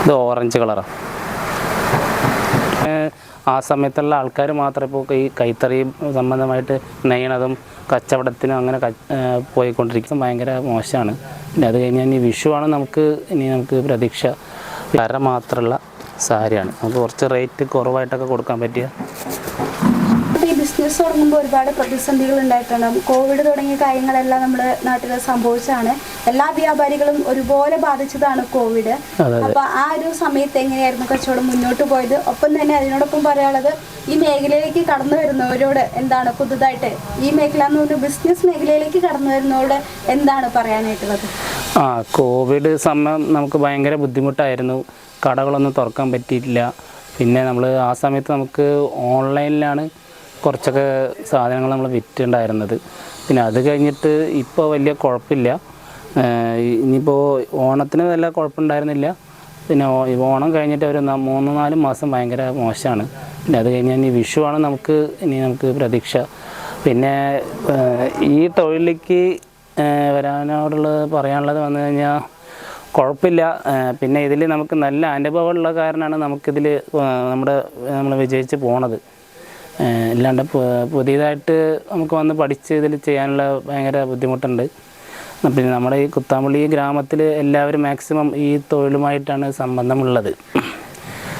ഇത് ഓറഞ്ച് കളറാണ്. ആ സമയത്തുള്ള ആൾക്കാർ മാത്രമേ ഇപ്പോൾ ഈ കൈത്തറി സംബന്ധമായിട്ട് നെയ്യണതും കച്ചവടത്തിനും അങ്ങനെ പോയിക്കൊണ്ടിരിക്കുന്നത് ഭയങ്കര മോശമാണ്. പിന്നെ അത് കഴിഞ്ഞാൽ ഇനി വിഷുവാണ് നമുക്ക് പ്രതീക്ഷ. കര മാത്രമുള്ള സാരിയാണ്. നമുക്ക് കുറച്ച് റേറ്റ് കുറവായിട്ടൊക്കെ കൊടുക്കാൻ പറ്റിയ. ഈ ബിസിനസ് തുടങ്ങുമ്പോൾ ഒരുപാട് പ്രതിസന്ധികൾ ഉണ്ടായിട്ടുണ്ട്. കോവിഡ് തുടങ്ങിയ കാര്യങ്ങളെല്ലാം നമ്മുടെ നാട്ടിൽ സംഭവിച്ചതാണ്. എല്ലാ വ്യാപാരികളും ഒരുപോലെ ബാധിച്ചതാണ് കോവിഡ്. അപ്പൊ ആ ഒരു സമയത്ത് എങ്ങനെയായിരുന്നു കച്ചവടം മുന്നോട്ട് പോയത്? ഒപ്പം തന്നെ അതിനോടൊപ്പം പറയാനുള്ളത്, ഈ മേഖലയിലേക്ക് കടന്നു വരുന്നവരോട് എന്താണ് പുതുതായിട്ട് ഈ മേഖല എന്ന് പറഞ്ഞ ബിസിനസ് മേഖലയിലേക്ക് കടന്നു വരുന്നവരോട് എന്താണ് പറയാനായിട്ടുള്ളത്? കോവിഡ് സമയം നമുക്ക് ഭയങ്കര ബുദ്ധിമുട്ടായിരുന്നു. കടകളൊന്നും തുറക്കാൻ പറ്റിയിട്ടില്ല. പിന്നെ ആ സമയത്ത് നമുക്ക് ഓൺലൈനിലാണ് കുറച്ചൊക്കെ സാധനങ്ങൾ നമ്മൾ വിറ്റുണ്ടായിരുന്നത്. പിന്നെ അത് കഴിഞ്ഞിട്ട് ഇപ്പോൾ വലിയ കുഴപ്പമില്ല. ഇനിയിപ്പോൾ ഓണത്തിന് വല്ല കുഴപ്പമുണ്ടായിരുന്നില്ല. പിന്നെ ഓണം കഴിഞ്ഞിട്ട് ഒരു 3-4 മാസം ഭയങ്കര മോശമാണ്. പിന്നെ അത് കഴിഞ്ഞാൽ ഇനി വിഷുവാണ് നമുക്ക് പ്രതീക്ഷ. പിന്നെ ഈ തൊഴിലേക്ക് പറയാനുള്ളത് വന്നു കഴിഞ്ഞാൽ കുഴപ്പമില്ല. പിന്നെ ഇതിൽ നമുക്ക് നല്ല അനുഭവമുള്ള കാരണമാണ് നമുക്കിതിൽ നമ്മൾ വിജയിച്ച് പോണത്. അല്ലാണ്ട് പുതിയതായിട്ട് നമുക്ക് വന്ന് പഠിച്ച് ഇതിൽ ചെയ്യാനുള്ള ഭയങ്കര ബുദ്ധിമുട്ടുണ്ട്. പിന്നെ നമ്മുടെ ഈ കുത്താമ്പള്ളി ഗ്രാമത്തിൽ എല്ലാവരും മാക്സിമം ഈ തൊഴിലുമായിട്ടാണ് സംബന്ധമുള്ളത്.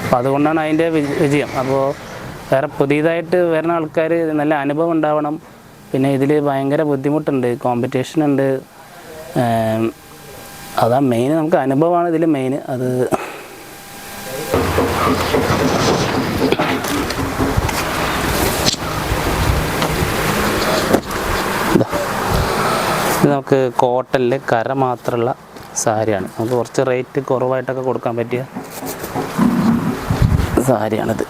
അപ്പോൾ അതുകൊണ്ടാണ് അതിൻ്റെ വിജയം. അപ്പോൾ വേറെ പുതിയതായിട്ട് വരുന്ന ആൾക്കാർ നല്ല അനുഭവം ഉണ്ടാവണം. പിന്നെ ഇതിൽ ഭയങ്കര ബുദ്ധിമുട്ടുണ്ട്, കോമ്പറ്റീഷൻ ഉണ്ട്. അതാ മെയിൻ, നമുക്ക് അനുഭവമാണ് ഇതിൽ മെയിൻ. അത് നമുക്ക് കോട്ടണിൽ കര മാത്രമുള്ള സാരിയാണ്. നമുക്ക് കുറച്ച് റേറ്റ് കുറവായിട്ടൊക്കെ കൊടുക്കാൻ പറ്റിയ സാരിയാണിത്.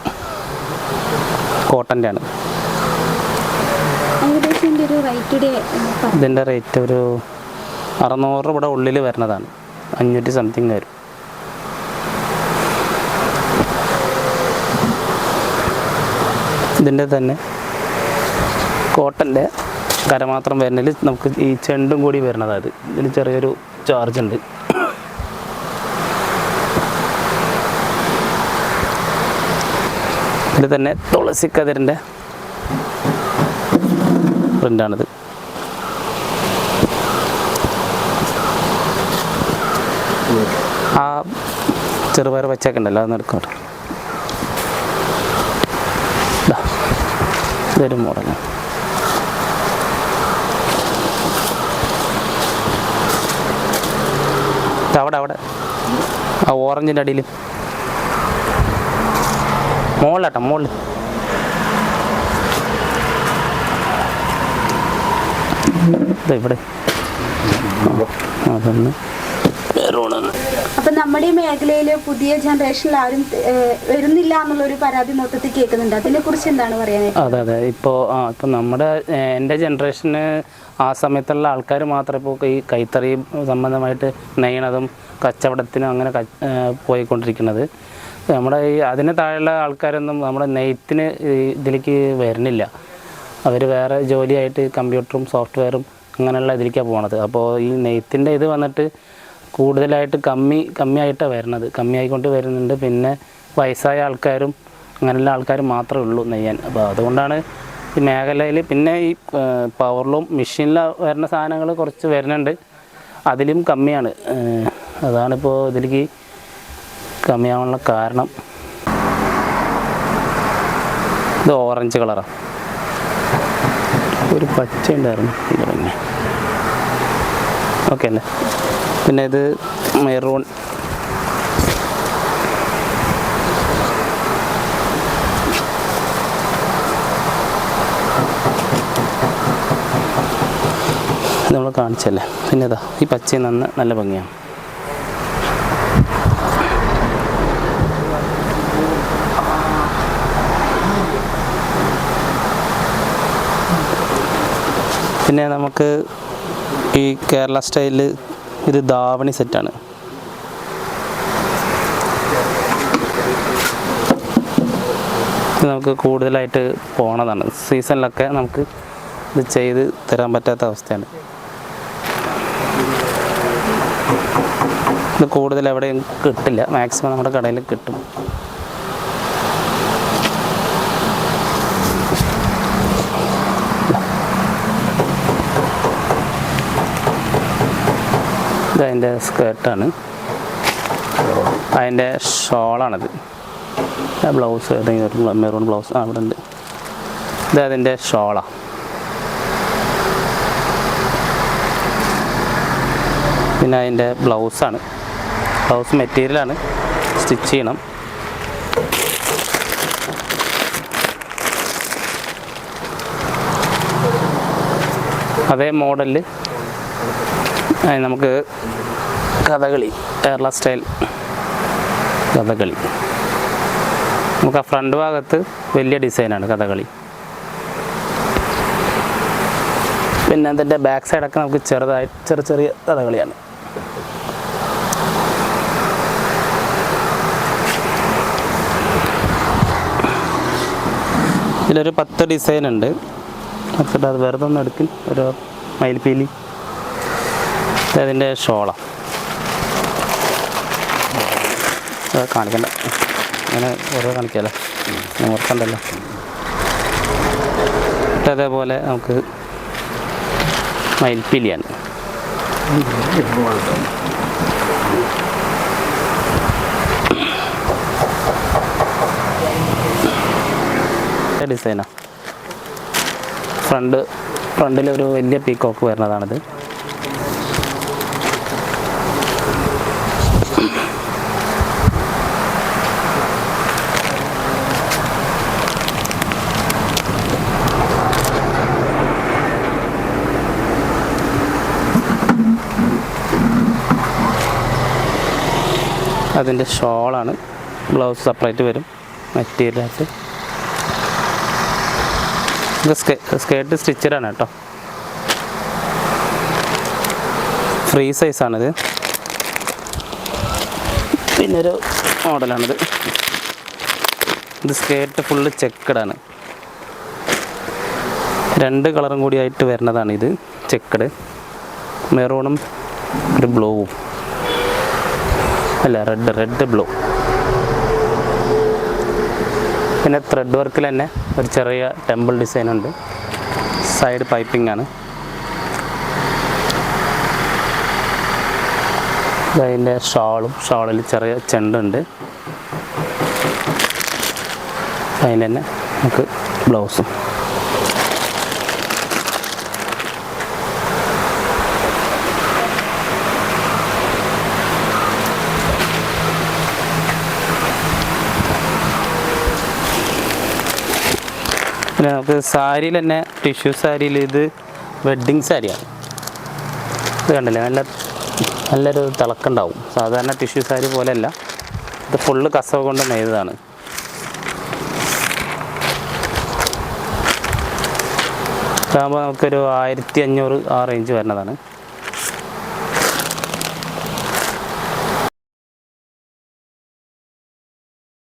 കോട്ടൻ്റെ ആണ്. ഇതിൻ്റെ റേറ്റ് ഒരു 600 ഇവിടെ ഉള്ളിൽ വരുന്നതാണ്. 500 സംതിങ് വരും. ഇതിൻ്റെ തന്നെ കോട്ടൻ്റെ കര മാത്രം വരുന്നതിൽ നമുക്ക് ഈ ചെണ്ടും കൂടി വരുന്നതാണ്. ഇതിന് ചെറിയൊരു ചാർജ് ഉണ്ട്. ഇതിൽ തന്നെ തുളസിക്കതിരിൻ്റെ പ്രിൻ്റാണിത്. ആ ചെറുപയർ വെച്ചൊക്കെ ഉണ്ടല്ലോ, അതൊന്നും എടുക്കട്ടെ. ഇതൊരു മോഡലാണ്. അവിടെ ആ ഓറഞ്ചിൻ്റെ അടിയിൽ മുകളിലാട്ടോ, മുകളിൽ ഇവിടെ അതൊന്ന്. അപ്പൊ നമ്മുടെ ഈ മേഖലയിൽ പുതിയ ജനറേഷനിൽ ആരും വരുന്നില്ല എന്നുള്ളൊരു പരാതി മൊത്തത്തിൽ കേൾക്കുന്നുണ്ട്. അതിനെ കുറിച്ച് എന്താണ് പറയാനായിട്ട്? അതെ ഇപ്പം എൻ്റെ ജനറേഷന് ആ സമയത്തുള്ള ആൾക്കാർ മാത്രമേ ഇപ്പോൾ ഈ കൈത്തറി സംബന്ധമായിട്ട് നെയ്യണതും കച്ചവടത്തിനും അങ്ങനെ പോയിക്കൊണ്ടിരിക്കുന്നത്. അതിന് താഴെയുള്ള ആൾക്കാരൊന്നും നമ്മുടെ നെയ്ത്തിന് ഇതിലേക്ക് വരുന്നില്ല. അവർ വേറെ ജോലിയായിട്ട് കമ്പ്യൂട്ടറും സോഫ്റ്റ്വെയറും അങ്ങനെയുള്ള ഇതിലേക്കാണ് പോണത്. അപ്പോൾ ഈ നെയ്ത്തിൻ്റെ ഇത് വന്നിട്ട് കൂടുതലായിട്ട് കമ്മിയായിട്ടാണ് വരുന്നത്, കമ്മിയായിക്കൊണ്ട് വരുന്നുണ്ട്. പിന്നെ വയസ്സായ ആൾക്കാരും അങ്ങനെയുള്ള ആൾക്കാരും മാത്രമേ ഉള്ളൂ നെയ്യാൻ. അപ്പോൾ അതുകൊണ്ടാണ് ഈ മേഖലയിൽ. പിന്നെ ഈ പവറിലും മെഷീനിൽ വരുന്ന സാധനങ്ങൾ കുറച്ച് വരുന്നുണ്ട്, അതിലും കമ്മിയാണ്. അതാണിപ്പോൾ ഇതിലേക്ക് കമ്മിയാവാനുള്ള കാരണം. ഇത് ഓറഞ്ച് കളറാണ്. ഒരു പച്ച ഉണ്ടായിരുന്നു പിന്നെ ഓക്കെ അല്ലേ. പിന്നെ ഇത് മെറൂൺ. നമ്മൾ കാണിച്ചല്ലേ. പിന്നെ ഇതാ ഈ പച്ച നല്ല ഭംഗിയാണ്. പിന്നെ നമുക്ക് ഈ കേരള സ്റ്റൈലിൽ ഇത് ധാവണി സെറ്റാണ്. ഇത് നമുക്ക് കൂടുതലായിട്ട് പോണതാണ്. സീസണിലൊക്കെ നമുക്ക് ഇത് ചെയ്ത് തരാൻ പറ്റാത്ത അവസ്ഥയാണ്. ഇത് കൂടുതൽ എവിടെയും കിട്ടില്ല, മാക്സിമം നമ്മുടെ കടയിൽ കിട്ടും. ഇതതിൻ്റെ സ്കേർട്ടാണ്, അതിൻ്റെ ഷോളാണിത്. ബ്ലൗസ് ഏതെങ്കിലും ഒരു മെറൂൺ ബ്ലൗസ് അവിടെ ഉണ്ട്. ഇത് അതിൻ്റെ ഷോളാണ്. പിന്നെ അതിൻ്റെ ബ്ലൗസാണ്. ബ്ലൗസ് മെറ്റീരിയലാണ്, സ്റ്റിച്ച് ചെയ്യണം. അതേ മോഡലിൽ നമുക്ക് കഥകളി, കേരള സ്റ്റൈൽ കഥകളി. നമുക്ക് ആ ഫ്രണ്ട് ഭാഗത്ത് വലിയ ഡിസൈനാണ് കഥകളി. പിന്നെ അതിൻ്റെ ബാക്ക് സൈഡൊക്കെ നമുക്ക് ചെറിയ കഥകളിയാണ്. ഇതിലൊരു 10 ഡിസൈൻ ഉണ്ട്. അത് വെറുതെ ഒന്ന് എടുക്കും, ഒരു മയിൽപ്പീലി. അതിൻ്റെ ഷോള കാണിക്കണ്ട, അങ്ങനെ ഓരോ കാണിക്കാമല്ലോ, ഓർക്കണ്ടല്ലോ. അതേപോലെ നമുക്ക് മയിൽപ്പീലിയാണ്. ഡിസൈനാണ്. ഫ്രണ്ടിലൊരു വലിയ പീക്കോക്ക് വരുന്നതാണിത്. അതിൻ്റെ ഷോളാണ്. ബ്ലൗസ് സെപ്പറേറ്റ് വരും മെറ്റീരിയലായിട്ട്. ഇത് സ്കേർട്ട് സ്റ്റിച്ചഡാണ് കേട്ടോ, ഫ്രീ സൈസാണിത്. പിന്നൊരു മോഡലാണിത്. ഇത് സ്കേർട്ട് ഫുള്ള് ചെക്കഡാണ്, 2 കളറും കൂടി ആയിട്ട് വരുന്നതാണ് ഇത്. ചെക്കഡ് മെറൂണും ഒരു ബ്ലൂവും, അല്ല റെഡ് ബ്ലൂ. പിന്നെ ത്രെഡ് വർക്കിൽ തന്നെ ഒരു ചെറിയ ടെമ്പിൾ ഡിസൈൻ ഉണ്ട്. സൈഡ് പൈപ്പിംഗ് ആണ്. അതിൻ്റെ ഷോളിൽ ചെറിയ ചെണ്ടുണ്ട്. അതിന് തന്നെ നമുക്ക് ബ്ലൗസും. പിന്നെ നമുക്ക് സാരിയിൽ തന്നെ ടിഷ്യൂ സാരിയിൽ ഇത് വെഡ്ഡിങ് സാരിയാണ്. ഇത് കണ്ടില്ലേ, നല്ലൊരു തിളക്കുണ്ടാവും. സാധാരണ ടിഷ്യൂ സാരി പോലെയല്ല, ഇത് ഫുള്ള് കസവ് കൊണ്ട് നെയ്തതാണ്. ഇതാകുമ്പോൾ നമുക്കൊരു 1500 ആ റേഞ്ച് വരുന്നതാണ്.